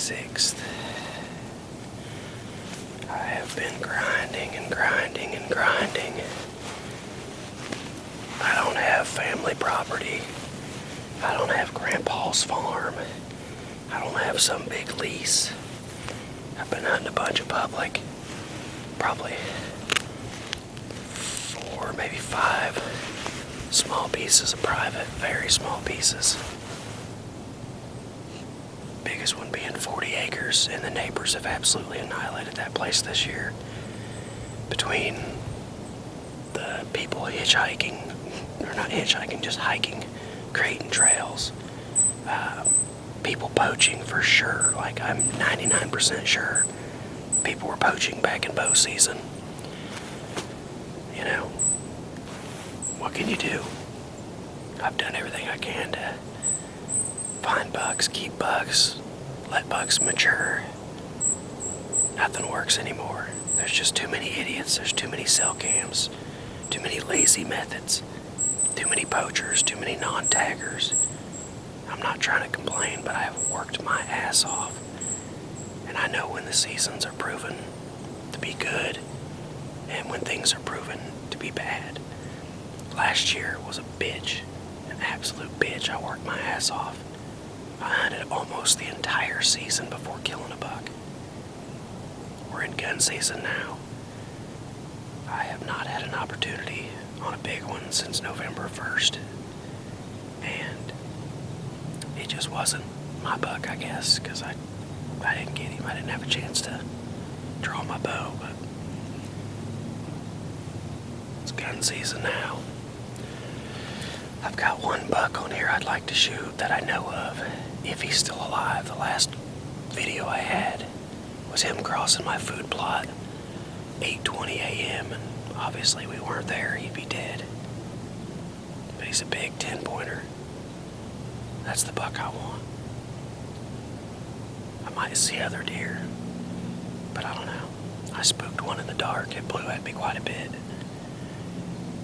6th. I have been grinding and grinding and grinding. I don't have family property. I don't have Grandpa's farm. I don't have some big lease. I've been hunting a bunch of public. Probably 4, maybe 5 small pieces of private, very small pieces. Biggest one being 40 acres, and the neighbors have absolutely annihilated that place this year. Between the people hitchhiking, or not hitchhiking, just hiking, creating trails, people poaching for sure. Like, I'm 99% sure people were poaching back in bow season. You know, what can you do? I've done everything I can to find bucks, keep bucks, let bucks mature. Nothing works anymore. There's just too many idiots. There's too many cell cams, too many lazy methods, too many poachers, too many non-taggers. I'm not trying to complain, but I have worked my ass off. And I know when the seasons are proven to be good and when things are proven to be bad. Last year was a bitch, an absolute bitch. I worked my ass off. I hunted almost the entire season before killing a buck. We're in gun season now. I have not had an opportunity on a big one since November 1st. And it just wasn't my buck, I guess, because I didn't get him. I didn't have a chance to draw my bow, but it's gun season now. I've got one buck on here I'd like to shoot that I know of, if he's still alive. The last video I had was him crossing my food plot, 8:20 a.m., and obviously we weren't there. He'd be dead. But he's a big 10-pointer. That's the buck I want. I might see other deer, but I don't know. I spooked one in the dark. It blew at me quite a bit.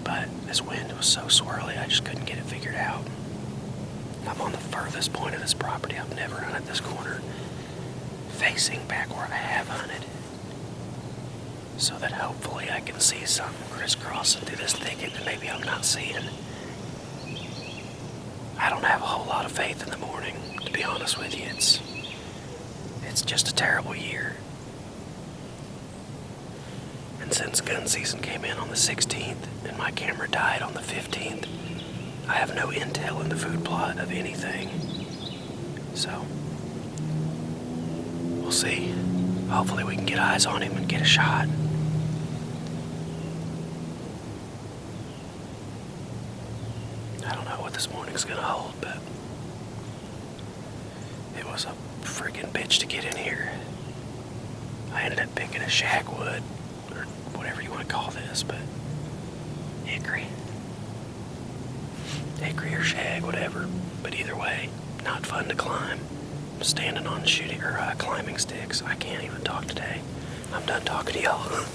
But this wind was so swirly, I just couldn't get it figured out. I'm on the furthest point of this property. I've never hunted this corner, facing back where I have hunted, so that hopefully I can see something crisscrossing through this thicket that maybe I'm not seeing. I don't have a whole lot of faith in the morning, to be honest with you. It's just a terrible year. And since gun season came in on the 16th and my camera died on the 15th, I have no intel in the food plot of anything. So, we'll see. Hopefully we can get eyes on him and get a shot. I don't know what this morning's gonna hold, but it was a freaking bitch to get in here. I ended up picking a shagwood, or whatever you want to call this, but hickory or shag, whatever. But either way, not fun to climb. I'm standing on shooting or climbing sticks. I can't even talk today. I'm done talking to y'all.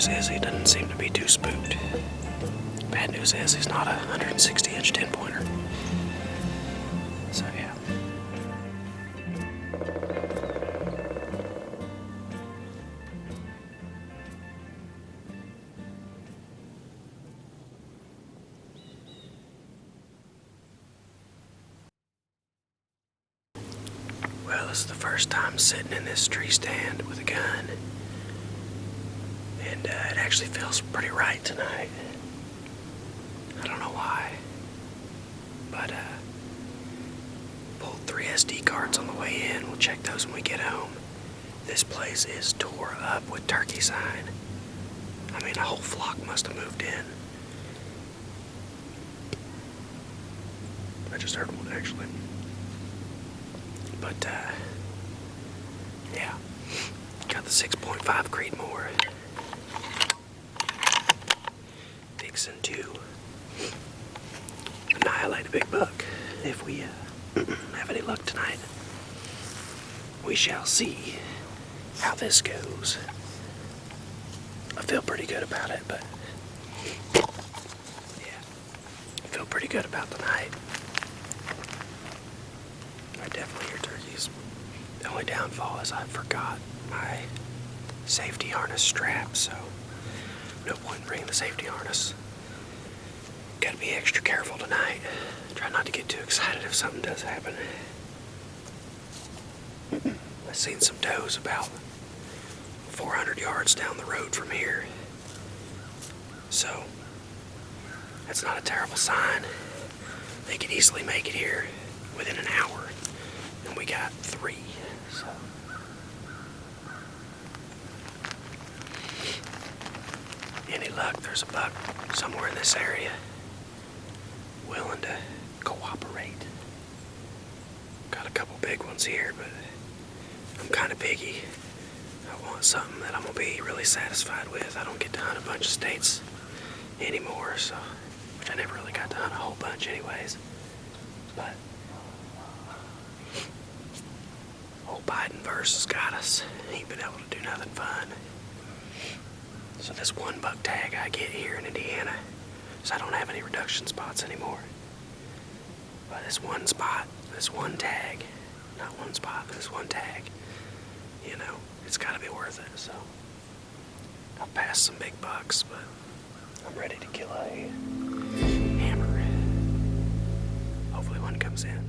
news is he doesn't seem to be too spooked. Bad news is he's not a 160-inch 10-pointer. So yeah. Well, this is the first time sitting in this tree stand with a gun. And it actually feels pretty right tonight. I don't know why. But pulled 3 SD cards on the way in. We'll check those when we get home. This place is tore up with turkey sign. I mean, a whole flock must have moved in. I just heard one actually. But yeah, got the 6.5 Creedmoor. Fixing to annihilate a big buck. If we have any luck tonight, we shall see how this goes. I feel pretty good about it, but yeah, I feel pretty good about the night. I definitely hear turkeys. The only downfall is I forgot my safety harness strap, so no point in bringing the safety harness. Gotta be extra careful tonight. Try not to get too excited if something does happen. I've seen some does about 400 yards down the road from here. So, that's not a terrible sign. They could easily make it here within an hour. And we got 3, so. Any luck, there's a buck somewhere in this area willing to cooperate. Got a couple big ones here, but I'm kind of picky. I want something that I'm going to be really satisfied with. I don't get to hunt a bunch of states anymore, so, which I never really got to hunt a whole bunch anyways. But old Biden verse has got us. He ain't been able to do nothing fun. So this 1 buck tag I get here in Indiana, so I don't have any reduction spots anymore. But this one spot, this one tag, not one spot, but this one tag, you know, it's gotta be worth it. So I've passed some big bucks, but I'm ready to kill a hammer. Hopefully one comes in.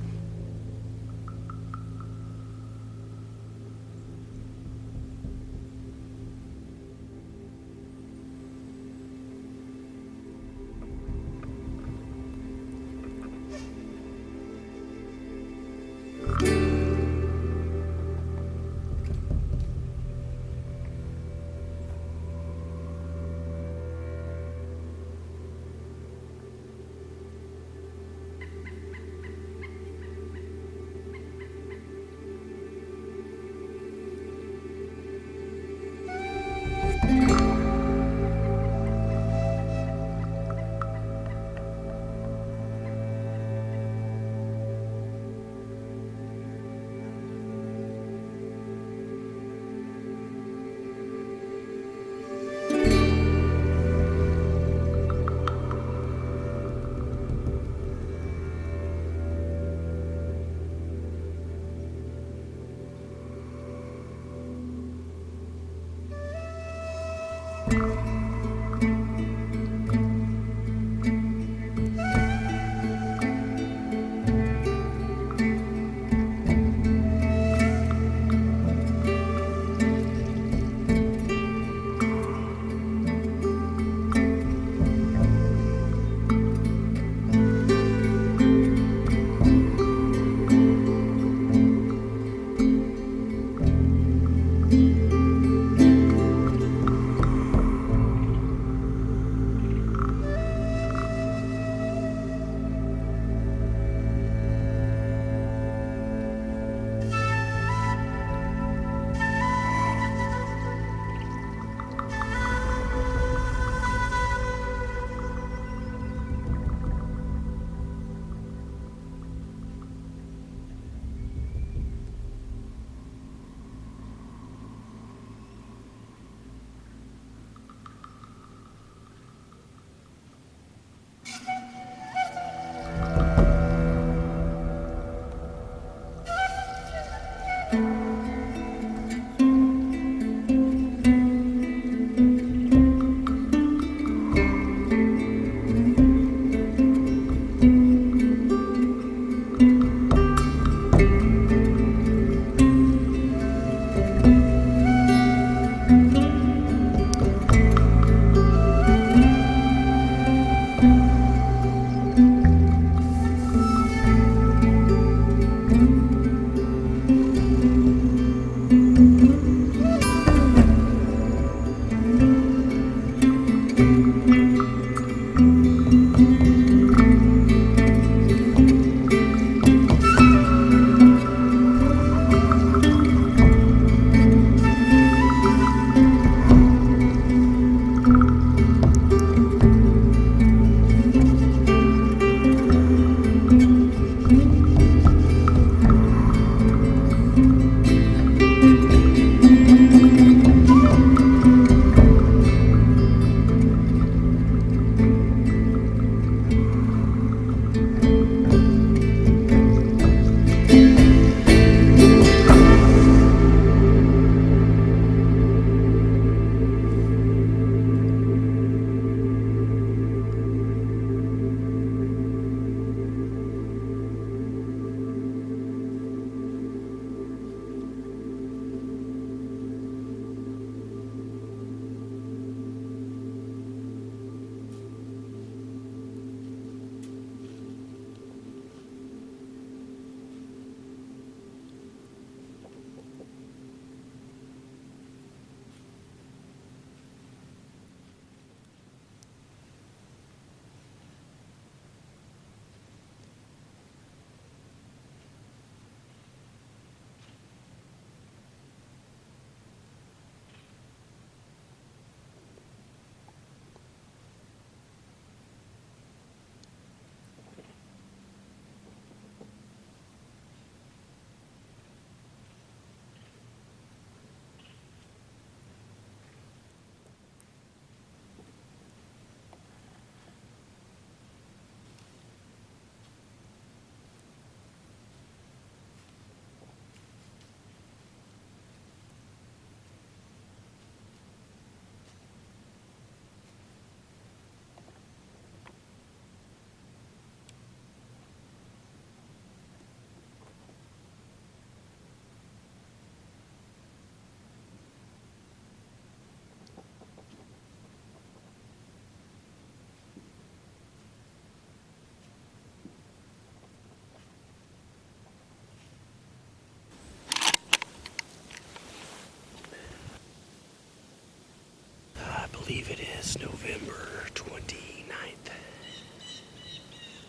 I believe it is November 29th.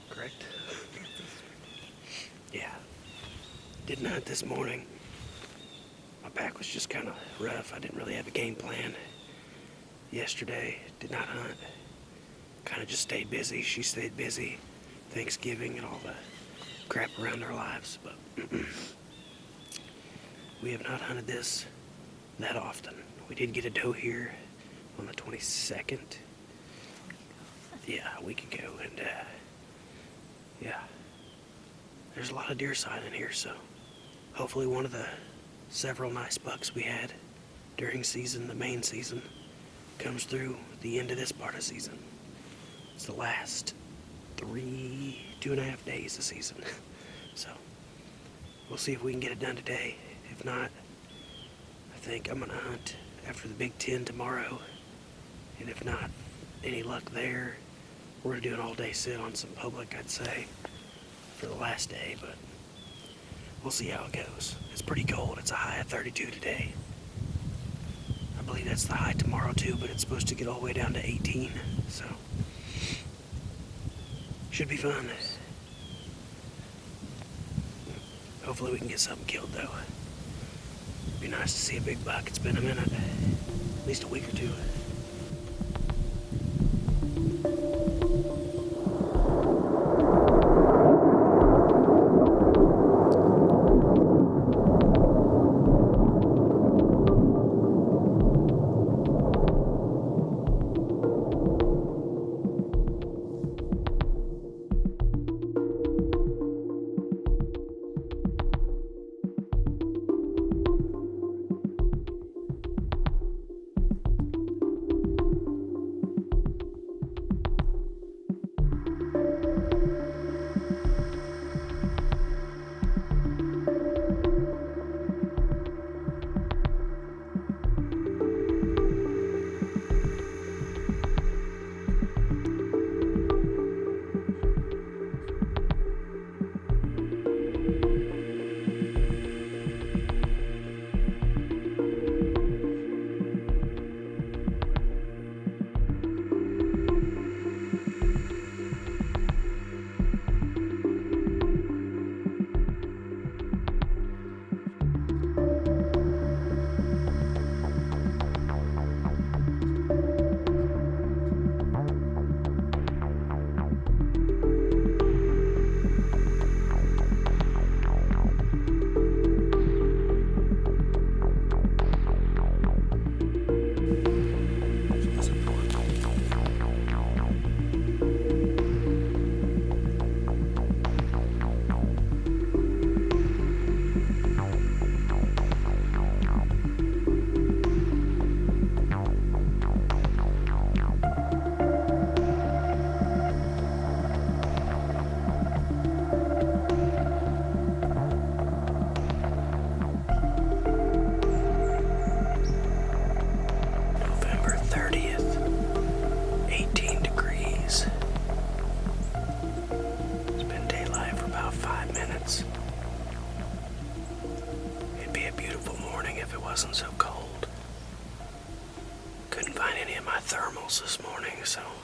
Correct? Yeah. Didn't hunt this morning. My back was just kind of rough. I didn't really have a game plan. Yesterday, did not hunt. Kind of just stayed busy. She stayed busy. Thanksgiving and all the crap around our lives. But we have not hunted this that often. We did get a doe here on the 22nd. Yeah, a week ago. And yeah, there's a lot of deer sign in here, so hopefully one of the several nice bucks we had during season, the main season, comes through the end of this part of season. It's the last 2.5 days of season. So we'll see if we can get it done today. If not, I think I'm gonna hunt after the Big Ten tomorrow. And if not any luck there, we're gonna do an all-day sit on some public, I'd say, for the last day, but we'll see how it goes. It's pretty cold. It's a high of 32 today. I believe that's the high tomorrow too, but it's supposed to get all the way down to 18, so should be fun. Hopefully we can get something killed though. Be nice to see a big buck. It's been a minute, at least a week or two.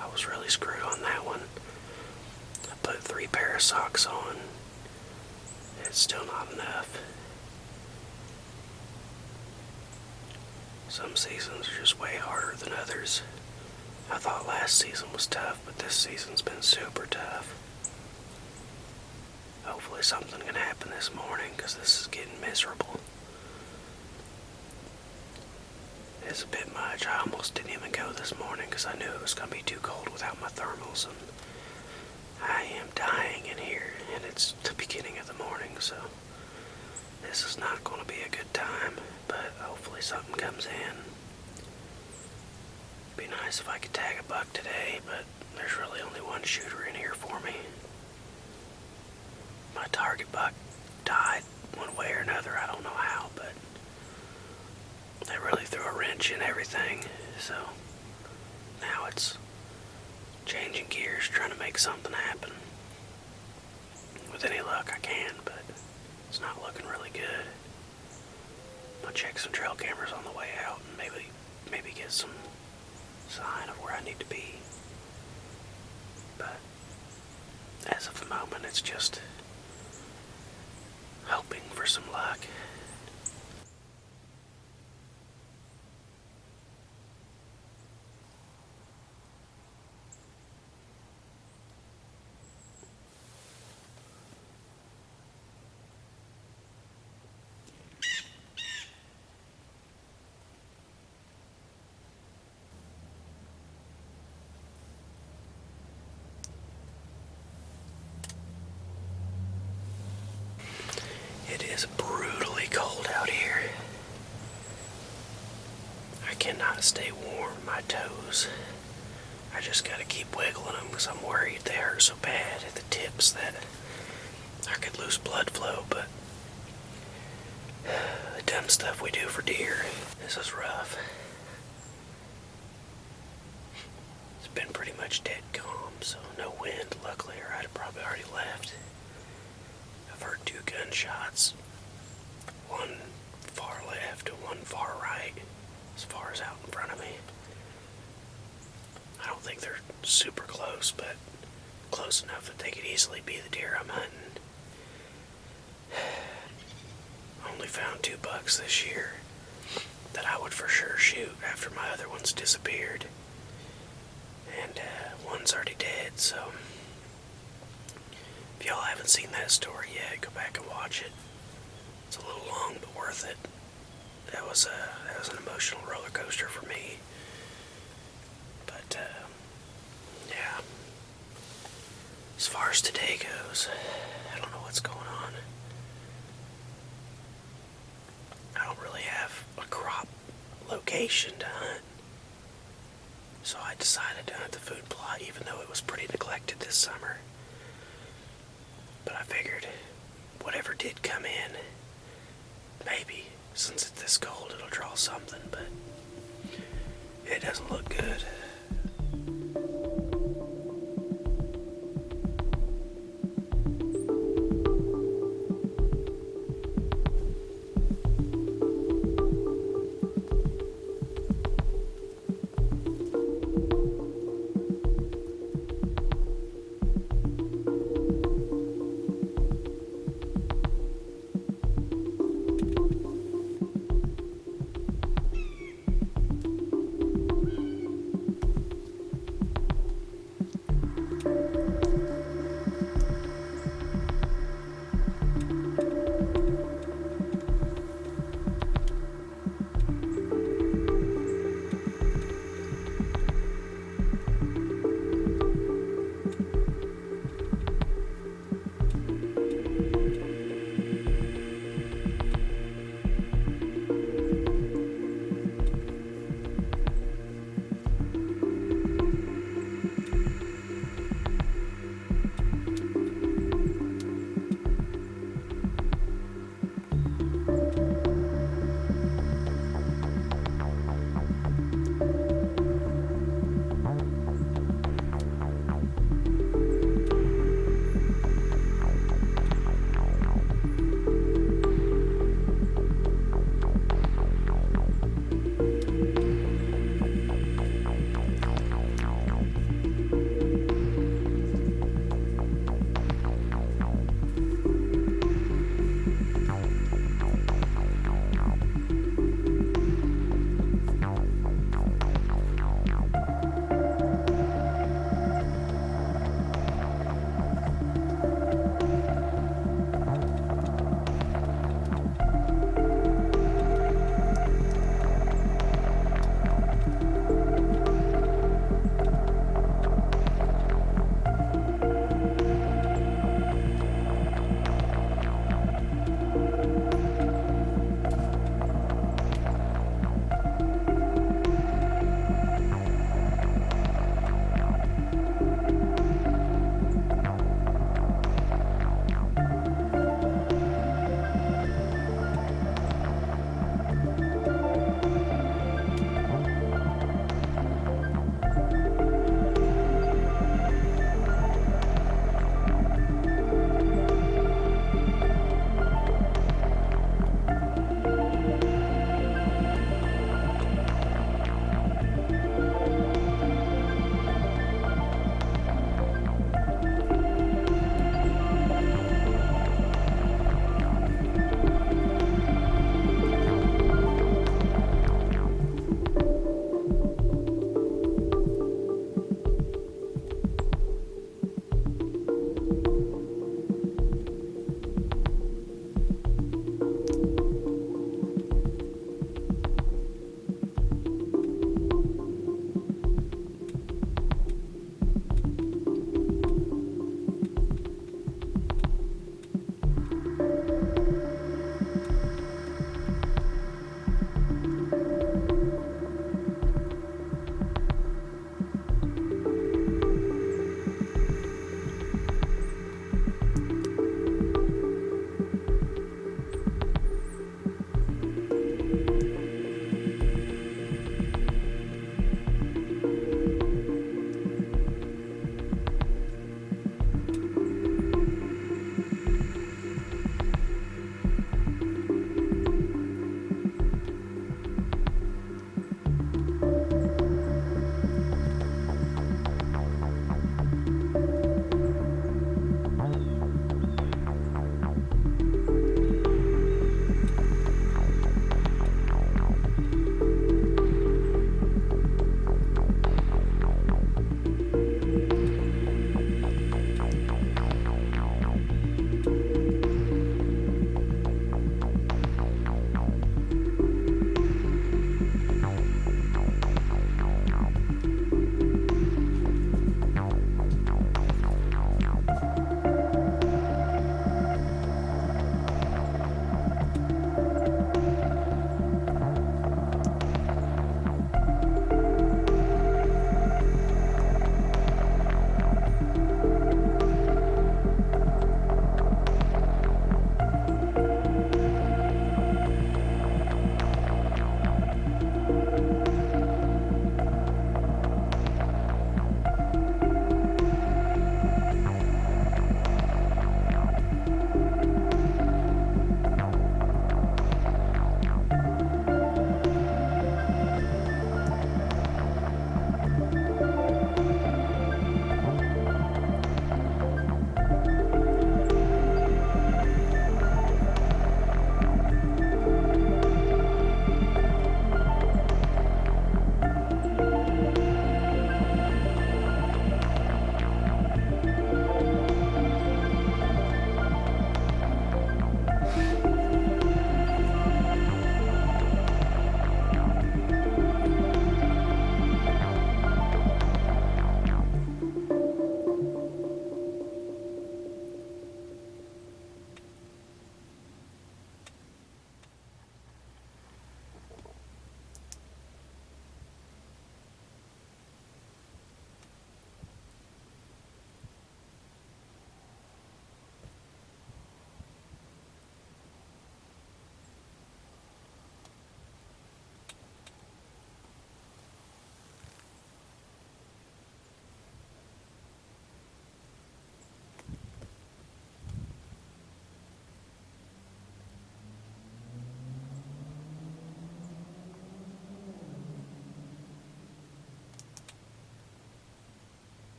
I was really screwed on that one. I put 3 pair of socks on. It's still not enough. Some seasons are just way harder than others. I thought last season was tough, but this season's been super tough. Hopefully something can happen this morning, because this is getting miserable. It's a bit much. I almost didn't even go this morning because I knew it was going to be too cold without my thermals, and I am dying in here, and it's the beginning of the morning, so this is not going to be a good time, but hopefully something comes in. It'd be nice if I could tag a buck today, but there's really only one shooter in here for me. My target buck died one way or another. I don't know how, but they really threw a wrench in everything, so now it's changing gears, trying to make something happen. With any luck I can, but it's not looking really good. I'll check some trail cameras on the way out and maybe get some sign of where I need to be. But as of the moment, it's just hoping for some luck. It is brutally cold out here. I cannot stay warm. My toes, I just gotta keep wiggling them because I'm worried they hurt so bad at the tips that I could lose blood flow, but the dumb stuff we do for deer, this is rough. It's been pretty much dead calm, so no wind, luckily, or I'd have probably already left. I've heard 2 gunshots, one far left and one far right, as far as out in front of me. I don't think they're super close, but close enough that they could easily be the deer I'm hunting. I only found 2 bucks this year that I would for sure shoot after my other ones disappeared. And one's already dead, so if y'all haven't seen that story yet, go back and watch it. It's a little long, but worth it. That was an emotional roller coaster for me. But yeah. As far as today goes, I don't know what's going on. I don't really have a crop location to hunt. So I decided to hunt the food plot, even though it was pretty neglected this summer. But I figured whatever did come in, maybe, since it's this cold, it'll draw something, but it doesn't look good.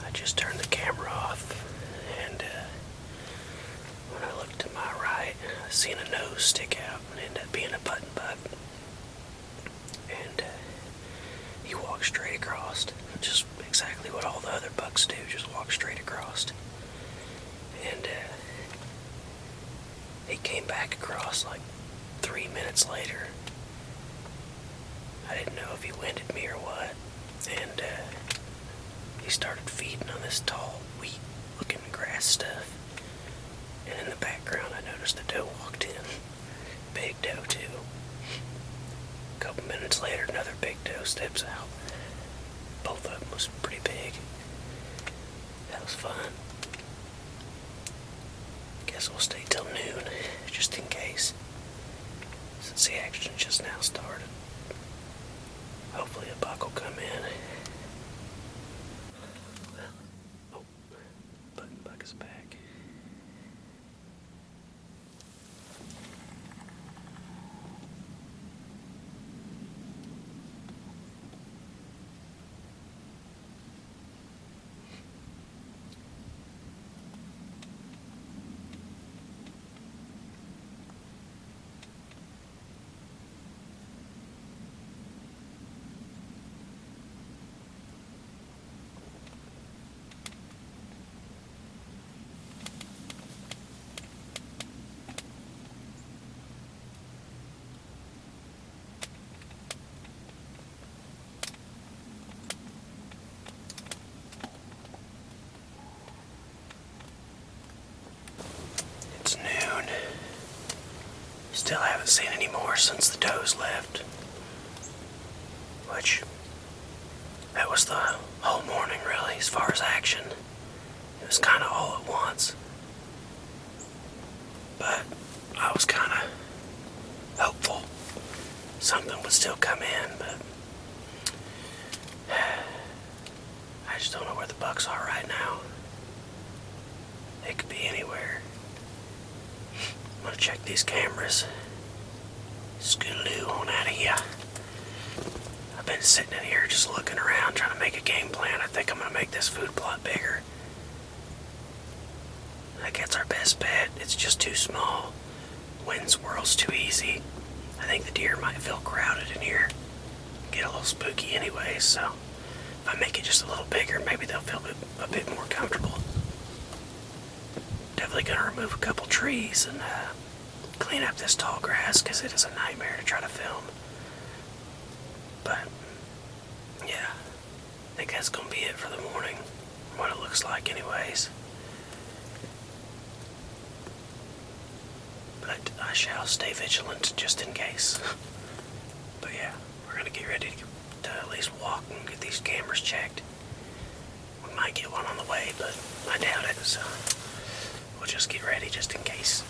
I just turned the camera off, and when I looked to my right, I seen a nose stick out, and it ended up being a button bug. And he walked straight across, just exactly what all the other bugs do, just walk straight across. And he came back across like 3 minutes later. I didn't know if he winded me or what. And he started feeding on this tall, wheat-looking grass stuff. And in the background, I noticed a doe walked in. Big doe, too. A couple minutes later, another big doe steps out. Both of them was pretty big. That was fun. Guess we'll stay till noon, just in case, since the action just now started. Hopefully a buck will come in. Oh, buck is back. It's noon. Still haven't seen any more since the does left. Which, that was the whole morning really, as far as action. It was kind of all at once. But I was kind of hopeful something would still come in, but I just don't know where the bucks are right now. They could be anywhere. I'm gonna check these cameras. Scootaloo on out of here. I've been sitting in here just looking around, trying to make a game plan. I think I'm gonna make this food plot bigger. I think that's our best bet. It's just too small. Wind swirl's too easy. I think the deer might feel crowded in here. Get a little spooky anyway, so if I make it just a little bigger, maybe they'll feel a bit more comfortable. Definitely gonna remove a couple trees and clean up this tall grass, because it is a nightmare to try to film. But yeah, I think that's gonna be it for the morning, what it looks like anyways. But I shall stay vigilant just in case. But yeah, we're gonna get ready to at least walk and get these cameras checked. We might get one on the way, but I doubt it, so we'll just get ready just in case.